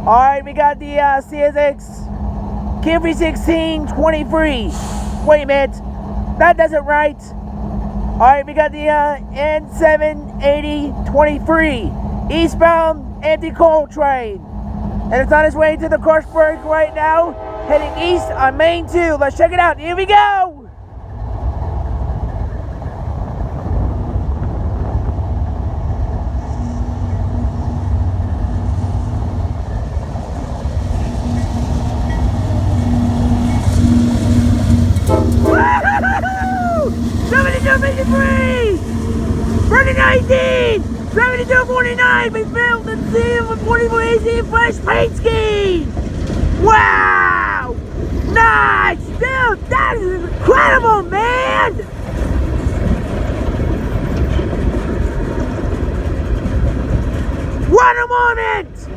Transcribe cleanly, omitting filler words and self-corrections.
Alright, we got the CSX Q316-23. Wait a minute. That doesn't right. Alright, we got the n780-23. Eastbound empty coal train. And it's on its way to the Kirchberg right now. Heading east on Main 2. Let's check it out. Here we go! Woo-hoo-hoo-hoo! 7253! Burning 19! 7249! We filled and sealed with 44 AC fresh paint scheme! Wow! Nice! Dude, that is incredible, man! What a moment!